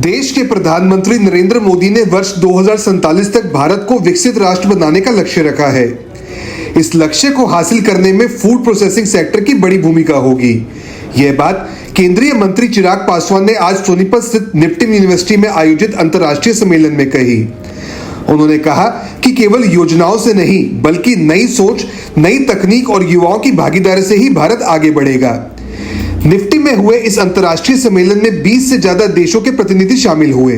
देश के प्रधानमंत्री नरेंद्र मोदी ने वर्ष 2047 तक भारत को विकसित राष्ट्र बनाने का लक्ष्य रखा है। इस लक्ष्य को हासिल करने में फूड प्रोसेसिंग सेक्टर की बड़ी भूमिका होगी। यह बात केंद्रीय मंत्री चिराग पासवान ने आज सोनीपत स्थित निफ्टिम यूनिवर्सिटी में आयोजित अंतर्राष्ट्रीय सम्मेलन में कही। उन्होंने कहा कि केवल योजनाओं से नहीं बल्कि नई सोच, नई तकनीक और युवाओं की भागीदारी से ही भारत आगे बढ़ेगा। निफ्टी में हुए इस अंतर्राष्ट्रीय सम्मेलन में 20 से ज्यादा देशों के प्रतिनिधि शामिल हुए।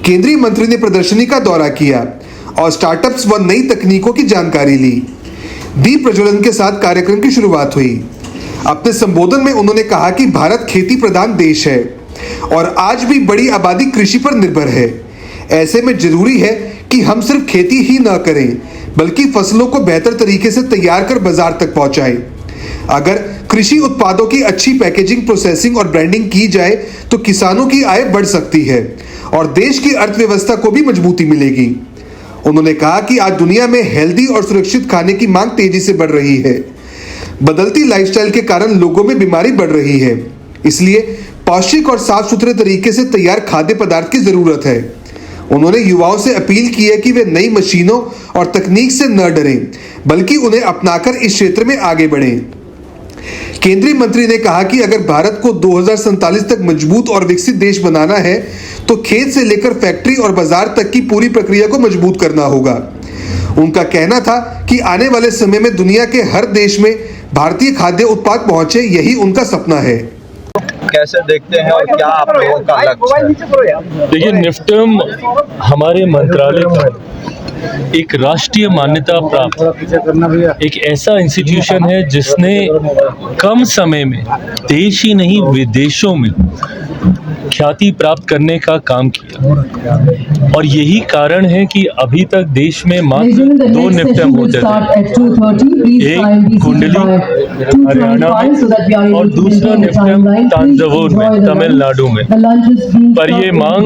केंद्रीय मंत्री ने प्रदर्शनी का दौरा किया और स्टार्टअप्स व नई तकनीकों की जानकारी ली। दीप प्रज्वलन के साथ कार्यक्रम की शुरुआत हुई। अपने संबोधन में उन्होंने कहा कि भारत खेती प्रधान देश है और आज भी बड़ी आबादी कृषि पर निर्भर है। ऐसे में जरूरी है कि हम सिर्फ खेती ही न करें बल्कि फसलों को बेहतर तरीके से तैयार कर बाजार तक पहुंचाएं। अगर कृषि उत्पादों की अच्छी पैकेजिंग, प्रोसेसिंग और ब्रांडिंग की जाए तो किसानों की आय बढ़ सकती है और देश की अर्थव्यवस्था को भी मजबूती मिलेगी। उन्होंने कहा कि आज दुनिया में हेल्दी और सुरक्षित खाने की मांग तेजी से बढ़ रही है। बदलती लाइफस्टाइल के कारण लोगों में बीमारी बढ़ रही है, इसलिए पौष्टिक और साफ सुथरे तरीके से तैयार खाद्य पदार्थ की जरूरत है। उन्होंने युवाओं से अपील की है कि वे नई मशीनों और तकनीक से न डरें बल्कि उन्हें अपनाकर इस क्षेत्र में आगे बढ़ें। केंद्रीय मंत्री ने कहा कि अगर भारत को 2047 तक मजबूत और विकसित देश बनाना है तो खेत से लेकर फैक्ट्री और बाजार तक की पूरी प्रक्रिया को मजबूत करना होगा। उनका कहना था कि आने वाले समय में दुनिया के हर देश में भारतीय खाद्य उत्पाद पहुंचे, यही उनका सपना है। कैसे देखते हैं और क्या आप लोगों का लक्ष्य है? देखिए, निफ्टिम हमारे मंत्रालय का एक राष्ट्रीय मान्यता प्राप्त एक ऐसा इंस्टीट्यूशन है जिसने कम समय में देश ही नहीं विदेशों में ख्याति प्राप्त करने का काम किया और यही कारण है कि अभी तक देश में मात्र 2 निफ्टिम होते थे, एक कुंडली हरियाणा में और दूसरा निफ्टिम तांजावुर में तमिलनाडु में। पर ये मांग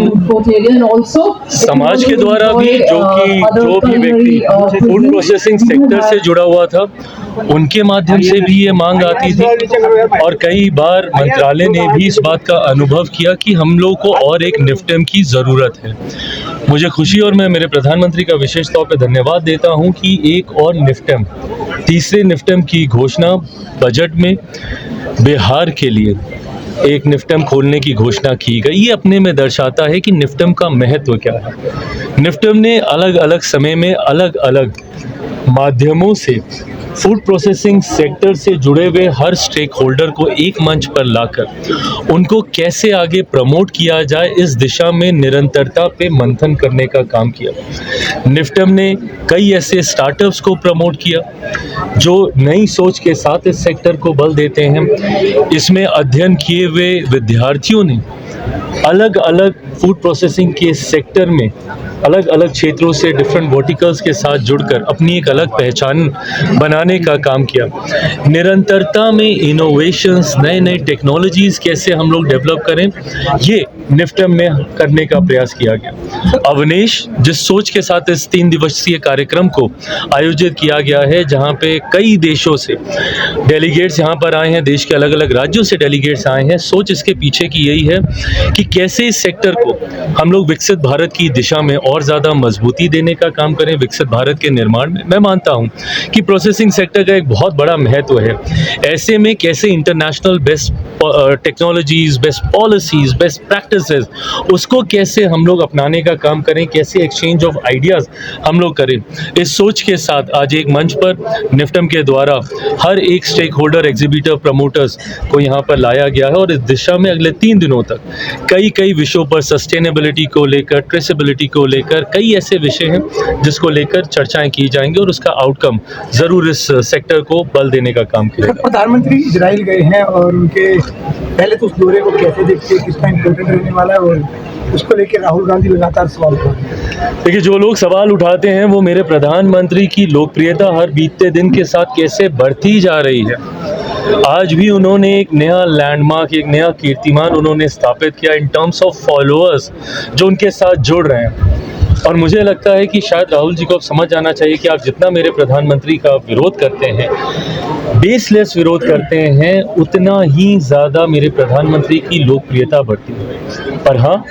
समाज के द्वारा भी जो भी व्यक्ति फूड प्रोसेसिंग सेक्टर से जुड़ा हुआ था उनके माध्यम से भी ये मांग आती थी और कई बार मंत्रालय ने भी इस बात का अनुभव किया कि हम लोग को और एक निफ्टिम की ज़रूरत है। मुझे खुशी और मैं मेरे प्रधानमंत्री का विशेष तौर पर धन्यवाद देता हूं कि एक और निफ्टिम, तीसरे निफ्टिम की घोषणा बजट में बिहार के लिए एक निफ्टिम खोलने की घोषणा की गई। ये अपने में दर्शाता है कि निफ्टिम का महत्व क्या है। निफ्टिम ने अलग अलग समय में अलग अलग माध्यमों से फूड प्रोसेसिंग सेक्टर से जुड़े हुए हर स्टेक होल्डर को एक मंच पर लाकर उनको कैसे आगे प्रमोट किया जाए इस दिशा में निरंतरता पे मंथन करने का काम किया। निफ्टिम ने कई ऐसे स्टार्टअप्स को प्रमोट किया जो नई सोच के साथ इस सेक्टर को बल देते हैं। इसमें अध्ययन किए हुए विद्यार्थियों ने अलग अलग फूड प्रोसेसिंग के सेक्टर में अलग अलग क्षेत्रों से डिफरेंट वर्टिकल्स के साथ जुड़कर अपनी एक अलग पहचान बनाने का काम किया। निरंतरता में इनोवेशंस, नए नए टेक्नोलॉजीज़ कैसे हम लोग डेवलप करें, ये निफ्टिम में करने का प्रयास किया गया। अवनेश, जिस सोच के साथ इस 3 दिवसीय कार्यक्रम को आयोजित किया गया है, जहाँ पे कई देशों से डेलीगेट्स यहाँ पर आए हैं, देश के अलग अलग राज्यों से डेलीगेट्स आए हैं, सोच इसके पीछे की यही है कि कैसे इस सेक्टर को हम लोग विकसित भारत की दिशा में और ज़्यादा मजबूती देने का काम करें। विकसित भारत के निर्माण में मैं मानता हूं कि प्रोसेसिंग सेक्टर का एक बहुत बड़ा महत्व है। ऐसे में कैसे international best technologies, best policies, best practices, उसको कैसे हम लोग अपनाने का काम करें, कैसे एक्सचेंज ऑफ आइडियाज़ हम लोग करें। इस सोच के साथ आज एक मंच पर निफ्टिम के द्वारा हर एक स्टेक होल्डर, एग्जीबिटर, प्रमोटर्स को यहाँ पर लाया गया है और इस दिशा में अगले 3 दिनों तक कई विषयों पर, सस्टेनेबिलिटी को लेकर, ट्रेसेबिलिटी को लेकर कई ऐसे विषय हैं जिसको लेकर चर्चाएं की जाएंगी और उसका आउटकम जरूर इस सेक्टर को बल देने का काम करेगा। प्रधानमंत्री इजराइल गए हैं और उनके पहले तो उस दौरे को कैसे देखते हैं, कितना इम्पोर्टेंट रहने वाला है और उसको लेकर राहुल गांधी लगातार सवाल उठा रहे हैं। देखिए, जो लोग सवाल उठाते हैं वो मेरे प्रधानमंत्री की लोकप्रियता हर बीतते दिन के साथ कैसे बढ़ती जा रही है। आज भी उन्होंने एक नया लैंडमार्क, एक नया कीर्तिमान उन्होंने स्थापित किया इन टर्म्स ऑफ फॉलोअर्स जो उनके साथ जुड़ रहे हैं। और मुझे लगता है कि शायद राहुल जी को अब समझ आना चाहिए कि आप जितना मेरे प्रधानमंत्री का विरोध करते हैं, बेसलेस विरोध करते हैं, उतना ही ज़्यादा मेरे प्रधानमंत्री की लोकप्रियता बढ़ती है। पर हाँ,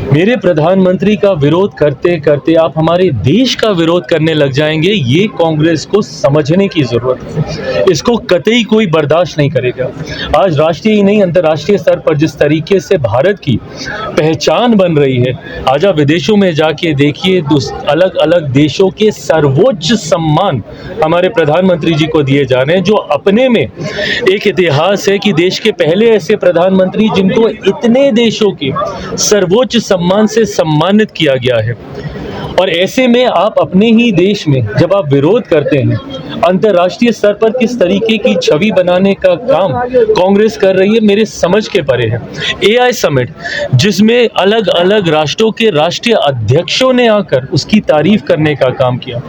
मेरे प्रधानमंत्री का विरोध करते करते आप हमारे देश का विरोध करने लग जाएंगे, ये कांग्रेस को समझने की ज़रूरत है। इसको कतई कोई बर्दाश्त नहीं करेगा। आज राष्ट्रीय ही नहीं, अंतर्राष्ट्रीय स्तर पर जिस तरीके से भारत की पहचान बन रही है, आज आप विदेशों में जाके देखिए, अलग अलग देशों के सर्वोच्च सम्मान हमारे प्रधानमंत्री जी को दिए जा रहे हैं, जो अपने में एक इतिहास है कि देश के पहले ऐसे प्रधानमंत्री जिनको इतने देशों के सर्वोच्च सम्मान से सम्मानित किया गया है। और ऐसे में आप अपने ही देश में जब आप विरोध करते हैं, अंतर्राष्ट्रीय स्तर पर किस तरीके की छवि बनाने का काम कांग्रेस कर रही है, मेरे समझ के परे है। AI समिट, जिसमें अलग अलग राष्ट्रों के राष्ट्रीय अध्यक्षों ने आकर उसकी तारीफ करने का काम किया,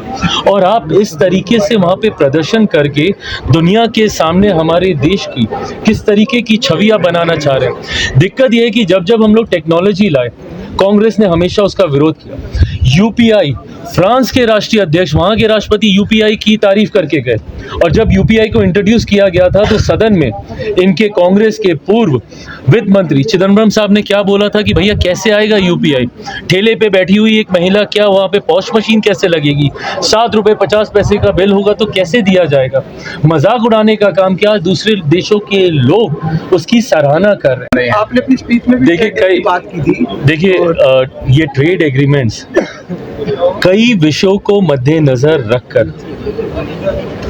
और आप इस तरीके से वहाँ पे प्रदर्शन करके दुनिया के सामने हमारे देश की किस तरीके की छवियाँ बनाना चाह रहे हैं। दिक्कत यह है कि जब जब हम लोग टेक्नोलॉजी लाए, कांग्रेस ने हमेशा उसका विरोध किया। UPI, फ्रांस के राष्ट्रीय अध्यक्ष, वहाँ के राष्ट्रपति UPI की तारीफ करके गए, और जब UPI को इंट्रोड्यूस किया गया था तो सदन में इनके कांग्रेस के पूर्व वित्त मंत्री चिदम्बरम साहब ने क्या बोला था कि भैया कैसे आएगा UPI, ठेले पे बैठी हुई एक महिला क्या वहाँ पे पॉश मशीन कैसे लगेगी, 7 रुपये 50 पैसे का बिल होगा तो कैसे दिया जाएगा। मजाक उड़ाने का काम किया। दूसरे देशों के लोग उसकी सराहना कर रहे हैं। आपने अपनी स्पीच में भी देखिए कई बात की थी। देखिए ये ट्रेड एग्रीमेंट्स कई विषयों को मद्देनजर रखकर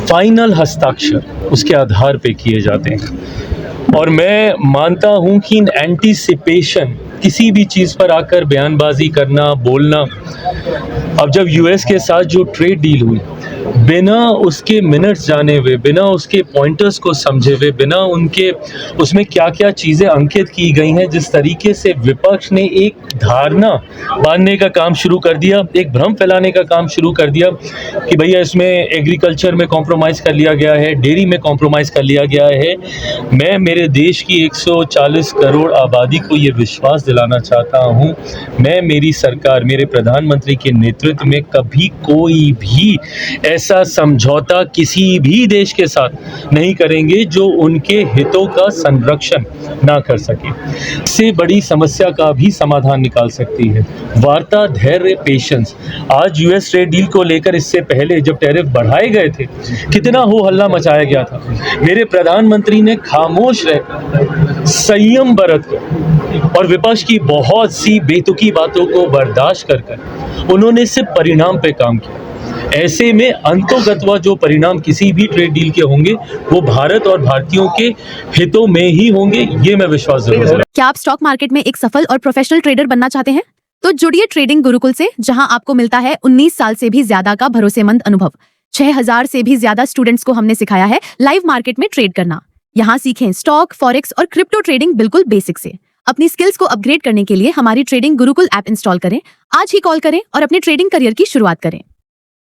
फाइनल हस्ताक्षर उसके आधार पे किए जाते हैं, और मैं मानता हूं कि इन एंटीसिपेशन किसी भी चीज़ पर आकर बयानबाजी करना, बोलना, अब जब US के साथ जो ट्रेड डील हुई, बिना उसके मिनट्स जाने हुए, बिना उसके पॉइंटर्स को समझे हुए, बिना उनके उसमें क्या क्या चीज़ें अंकित की गई हैं, जिस तरीके से विपक्ष ने एक धारणा बांधने का काम शुरू कर दिया, एक भ्रम फैलाने का काम शुरू कर दिया कि भैया इसमें एग्रीकल्चर में कॉम्प्रोमाइज़ कर लिया गया है, डेयरी में कॉम्प्रोमाइज़ कर लिया गया है। मैं मेरे देश की 140 करोड़ आबादी को ये विश्वास दिलाना चाहता हूँ, मैं, मेरी सरकार, मेरे प्रधानमंत्री के नेतृत्व में कभी कोई भी ऐसा समझौता किसी भी देश के साथ नहीं करेंगे जो उनके हितों का संरक्षण ना कर सके। इससे बड़ी समस्या का भी समाधान निकाल सकती है वार्ता, धैर्य, पेशेंस। आज US ट्रेड डील को लेकर इससे पहले जब टैरिफ बढ़ाए गए थे, कितना हो हल्ला मचाया गया था। मेरे प्रधानमंत्री ने खामोश रहकर, संयम बरत कर और विपक्ष की बहुत सी बेतुकी बातों को बर्दाश्त कर उन्होंने सिर्फ परिणाम पे काम किया। ऐसे में अंतोगत्वा जो परिणाम किसी भी ट्रेड डील के होंगे वो भारत और भारतीयों के हितों में ही होंगे, ये मैं विश्वास जरूर दिलाता हूं। क्या आप स्टॉक मार्केट में एक सफल और प्रोफेशनल ट्रेडर बनना चाहते हैं? तो जुड़िए ट्रेडिंग गुरुकुल से, जहां आपको मिलता है 19 साल से भी ज्यादा का भरोसेमंद अनुभव। 6000 से भी ज्यादा स्टूडेंट्स को हमने सिखाया है लाइव मार्केट में ट्रेड करना। यहाँ सीखें स्टॉक, फॉरेक्स और क्रिप्टो ट्रेडिंग बिल्कुल बेसिक से। अपनी स्किल्स को अपग्रेड करने के लिए हमारी ट्रेडिंग गुरुकुल ऐप इंस्टॉल करें, आज ही कॉल करें और अपने ट्रेडिंग करियर की शुरुआत करें।